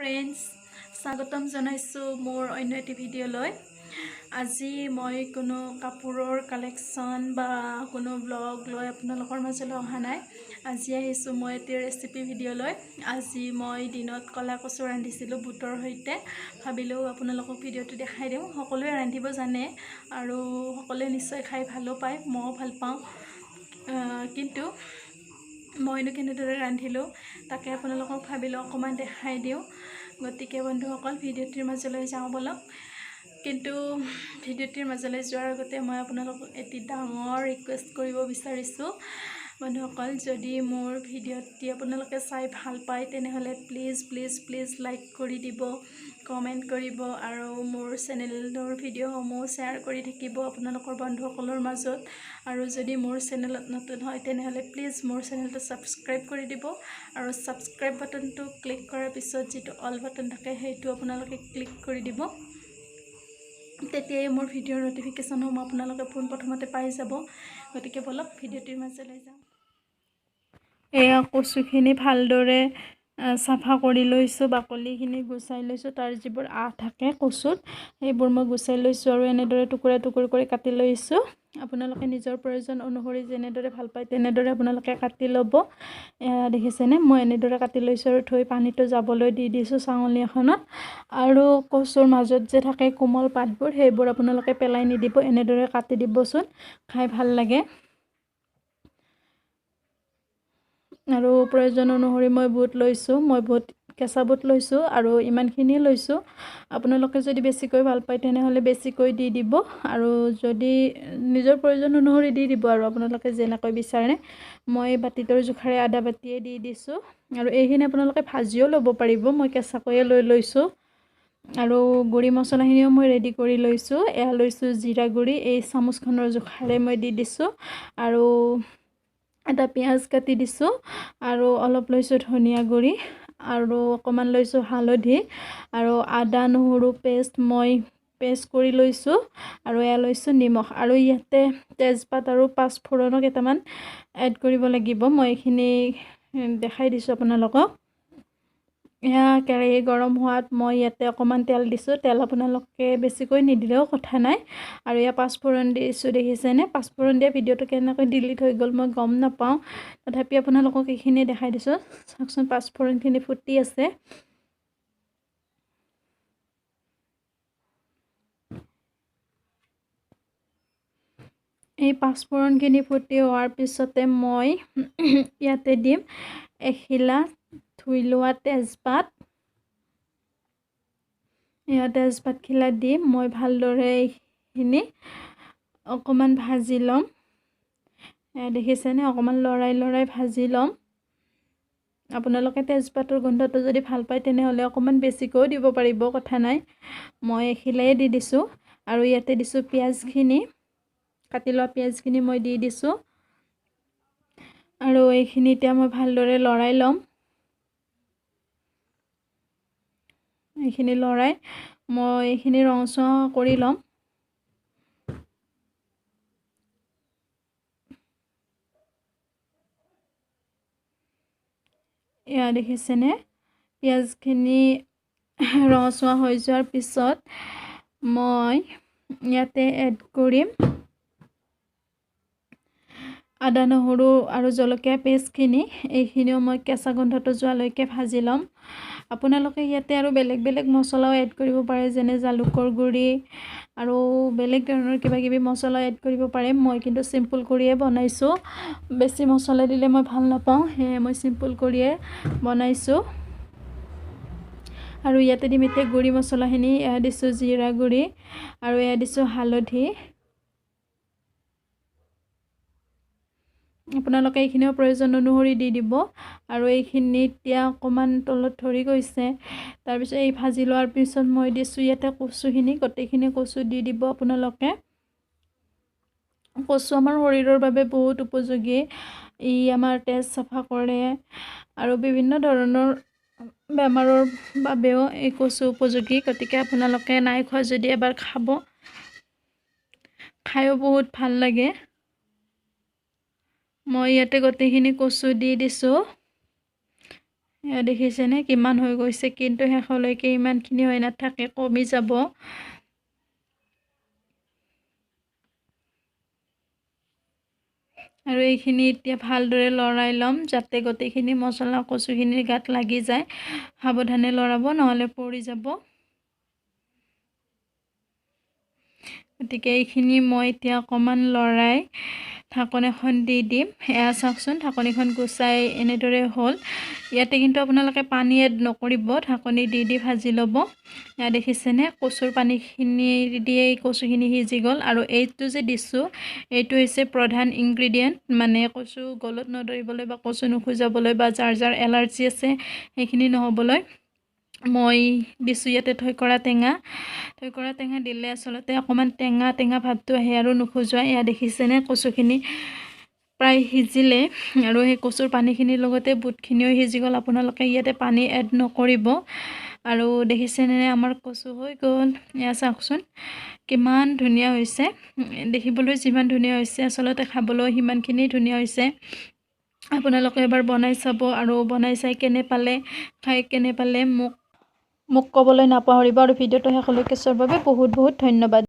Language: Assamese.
ফ্ৰেণ্ডছ স্বাগতম জনাইছো মোৰ অন্য এটি ভিডিঅ'লৈ। আজি মই কোনো কাপোৰৰ কালেকশ্যন বা কোনো ব্লগ লৈ আপোনালোকৰ মাজলৈ অহা নাই। আজি আহিছোঁ মই এটি ৰেচিপি ভিডিঅ'লৈ। আজি মই দিনত কলা কচু ৰান্ধিছিলোঁ বুটৰ সৈতে। ভাবিলোঁ আপোনালোকক ভিডিঅ'টো দেখাই দিওঁ। সকলোৱে ৰান্ধিব জানে আৰু সকলোৱে নিশ্চয় খাই ভালো পায়, ময়ো ভাল পাওঁ। কিন্তু মইনো কেনেদৰে ৰান্ধিলোঁ তাকে আপোনালোকক ভাবিলোঁ অকণমান দেখাই দিওঁ। গতিকে বন্ধুসকল ভিডিঅ'টিৰ মাজলৈ যাওঁ বলক। কিন্তু ভিডিঅ'টিৰ মাজলৈ যোৱাৰ আগতে মই আপোনালোকক এটি ডাঙৰ ৰিকুৱেষ্ট কৰিব বিচাৰিছোঁ। বন্ধুসকল, যদি মোৰ ভিডিঅ'টি আপোনালোকে চাই ভাল পায় তেনেহ'লে প্লিজ প্লিজ প্লিজ লাইক কৰি দিব, কমেণ্ট কৰিব আৰু মোৰ চেনেলৰ ভিডিঅ'সমূহ শ্বেয়াৰ কৰি থাকিব আপোনালোকৰ বন্ধুসকলৰ মাজত। আৰু যদি মোৰ চেনেলত নতুন হয় তেনেহ'লে প্লিজ মোৰ চেনেলটো ছাবস্ক্ৰাইব কৰি দিব আৰু ছাবস্ক্ৰাইব বাটনটো ক্লিক কৰাৰ পিছত যিটো অল বাটন থাকে সেইটো আপোনালোকে ক্লিক কৰি দিব। তেতিয়াই মোৰ ভিডিঅ'ৰ নটিফিকেশ্যনসমূহ আপোনালোকে পোনপ্ৰথমতে পাই যাব। গতিকে বলক ভিডিঅ'টিৰ মাজলৈ যাওঁ। এয়া কচুখিনি ভালদৰে চাফা কৰি লৈছোঁ, বাকলিখিনি গুচাই লৈছোঁ। তাৰ যিবোৰ আঁহ থাকে কচুত সেইবোৰ মই গুচাই লৈছোঁ আৰু এনেদৰে টুকুৰা টুকুৰ কৰি কাটি লৈছোঁ। আপোনালোকে নিজৰ প্ৰয়োজন অনুসৰি যেনেদৰে ভাল পায় তেনেদৰে আপোনালোকে কাটি ল'ব। দেখিছেনে, মই এনেদৰে কাটি লৈছোঁ আৰু থৈ পানীটো যাবলৈ দি দিছোঁ চাঙলি এখনত। আৰু কচুৰ মাজত যে থাকে কোমল পাতবোৰ সেইবোৰ আপোনালোকে পেলাই নিদিব, এনেদৰে কাটি দিবচোন, খাই ভাল লাগে। আৰু প্ৰয়োজন অনুসৰি মই বুট লৈছোঁ, কেঁচা বুট লৈছোঁ আৰু ইমানখিনিয়ে লৈছোঁ। আপোনালোকে যদি বেছিকৈ ভাল পায় তেনেহ'লে বেছিকৈ দি দিব আৰু যদি নিজৰ প্ৰয়োজন অনুসৰি দি দিব আৰু আপোনালোকে যেনেকৈ বিচাৰে। মই বাতিটোৰ জোখাৰে আধা বাতিয়ে দি দিছোঁ আৰু এইখিনি আপোনালোকে ভাজিও ল'ব পাৰিব, মই কেঁচাকৈয়ে লৈ লৈছোঁ। আৰু গুড়ি মছলাখিনিও মই ৰেডি কৰি লৈছোঁ। এয়া লৈছোঁ জিৰা গুড়ি, এই চামুচখনৰ জোখাৰে মই দি দিছোঁ আৰু এটা পিঁয়াজ কাটি দিছোঁ আৰু অলপ লৈছোঁ ধনিয়া গুড়ি আৰু অকণমান লৈছোঁ হালধি আৰু আদা নহৰু মই পেষ্ট কৰি লৈছোঁ আৰু এয়া লৈছোঁ নিমখ আৰু ইয়াতে তেজপাত আৰু পাঁচফোৰণো কেইটামান এড কৰিব লাগিব। মই এইখিনি দেখাই দিছোঁ আপোনালোকক। এয়া কেৰাহী গৰম হোৱাত মই ইয়াতে অকণমান তেল দিছোঁ। তেল আপোনালোকে বেছিকৈ নিদিলেও কথা নাই। আৰু এয়া পাঁচফোৰণ দিছোঁ, দেখিছেনে? পাঁচফোৰণ দিয়া ভিডিঅ'টো কেনেকৈ ডিলিট হৈ গ'ল মই গম নাপাওঁ, তথাপি আপোনালোকক এইখিনি দেখাই দিছোঁ। চাওকচোন পাঁচফোৰণখিনি ফুটি আছে। এই পাঁচফোৰণখিনি ফুটি হোৱাৰ পিছতে মই ইয়াতে দিম এখিলা ধুই লোৱা তেজপাত। এয়া তেজপাতখিলা দি মই ভালদৰে এইখিনি অকণমান ভাজি ল'ম। দেখিছেনে, অকণমান লৰাই ভাজি ল'ম। আপোনালোকে তেজপাতৰ গোন্ধটো যদি ভাল পায় তেনেহ'লে অকণমান বেছিকৈও দিব পাৰিব, কথা নাই। মই এখিলাই দি দিছোঁ আৰু ইয়াতে দিছোঁ পিঁয়াজখিনি, কাটি লোৱা পিঁয়াজখিনি মই দি দিছোঁ আৰু এইখিনি এতিয়া মই ভালদৰে লৰাই ল'ম। এইখিনি লৰাই মই এইখিনি ৰঙচুৱা কৰি ল'ম। এয়া দেখিছেনে, পিঁয়াজখিনি ৰঙচুৱা হৈ যোৱাৰ পিছত মই ইয়াতে এড কৰিম আদা নহৰু আৰু জলকীয়া পেষ্টখিনি। এইখিনিও মই কেঁচা গোন্ধটো যোৱালৈকে ভাজি ল'ম। আপোনালোকে ইয়াতে আৰু বেলেগ বেলেগ মছলাও এড কৰিব পাৰে, যেনে জালুকৰ গুড়ি আৰু বেলেগ ধৰণৰ কিবা কিবি মছলা এড কৰিব পাৰে। মই কিন্তু চিম্পুল কৰিয়ে বনাইছোঁ, বেছি মছলা দিলে মই ভাল নাপাওঁ, সেয়ে মই চিম্পুল কৰিয়ে বনাইছোঁ। আৰু ইয়াতে দিম এতিয়া গুড়ি মছলাখিনি। এয়া দিছোঁ জিৰা গুড়ি আৰু এয়া দিছোঁ হালধি। আপোনালোকে এইখিনিও প্ৰয়োজন অনুসৰি দি দিব আৰু এইখিনি এতিয়া অকণমান তলত ধৰি গৈছে। তাৰপিছত এই ভাজি লোৱাৰ পিছত মই দিছোঁ ইয়াতে কচুখিনি, গোটেইখিনি কচু দি দিব আপোনালোকে। কচু আমাৰ শৰীৰৰ বাবে বহুত উপযোগী, ই আমাৰ তেজ চাফা কৰে আৰু বিভিন্ন ধৰণৰ বেমাৰৰ বাবেও এই কচু উপযোগী। গতিকে আপোনালোকে নাই খোৱা যদি এবাৰ খাব, খায়ো বহুত ভাল লাগে। মই ইয়াতে গোটেইখিনি কচু দি দিছোঁ। এয়া দেখিছেনে কিমান হৈ গৈছে, কিন্তু শেষলৈকে ইমানখিনি হৈ নাথাকে, কমি যাব। আৰু এইখিনি এতিয়া ভালদৰে লৰাই ল'ম, যাতে গোটেইখিনি মছলা কচুখিনিৰ গাত লাগি যায়। সাৱধানে লৰাব, নহ'লে পৰি যাব। গতিকে এইখিনি মই এতিয়া অকণমান লৰাই ঢাকন এখন দি দিম। এয়া চাওকচোন, ঢাকনিখন গুচাই এনেদৰে হ'ল। ইয়াতে কিন্তু আপোনালোকে পানী এড নকৰিব, ঢাকনি দি দি ভাজি ল'ব। এয়া দেখিছেনে কচুৰ পানীখিনি দিয়ে কচুখিনি সিজি গ'ল। আৰু এইটো যে দিছোঁ, এইটো হৈছে প্ৰধান ইনগ্ৰিডিয়েণ্ট, মানে কচু গলত নধৰিবলৈ বা কচু নুখুজাবলৈ বা যাৰ যাৰ এলাৰ্জি আছে সেইখিনি নহ'বলৈ মই দিছোঁ ইয়াতে থৈকৰা টেঙা। থৈকৰা টেঙা দিলে আচলতে অকণমান টেঙা টেঙা ভাৱটো আহে আৰু নোখোজোৱাই। এয়া দেখিছেনে কচুখিনি প্ৰায় সিজিলে, আৰু সেই কচুৰ পানীখিনিৰ লগতে বুটখিনিও সিজি গ'ল। আপোনালোকে ইয়াতে পানী এড নকৰিব। আৰু দেখিছেনে আমাৰ কচু হৈ গ'ল। এয়া চাওকচোন কিমান ধুনীয়া হৈছে। দেখিবলৈ যিমান ধুনীয়া হৈছে, আচলতে খাবলৈও সিমানখিনি ধুনীয়া হৈছে। আপোনালোকে এবাৰ বনাই চাব, আৰু বনাই চাই কেনে পালে, খাই কেনে পালে মোক ক'বলৈ নাপাহৰিব। আৰু ভিডিঅ'টো শেষলৈকে চোৱাৰ বাবে বহুত বহুত ধন্যবাদ।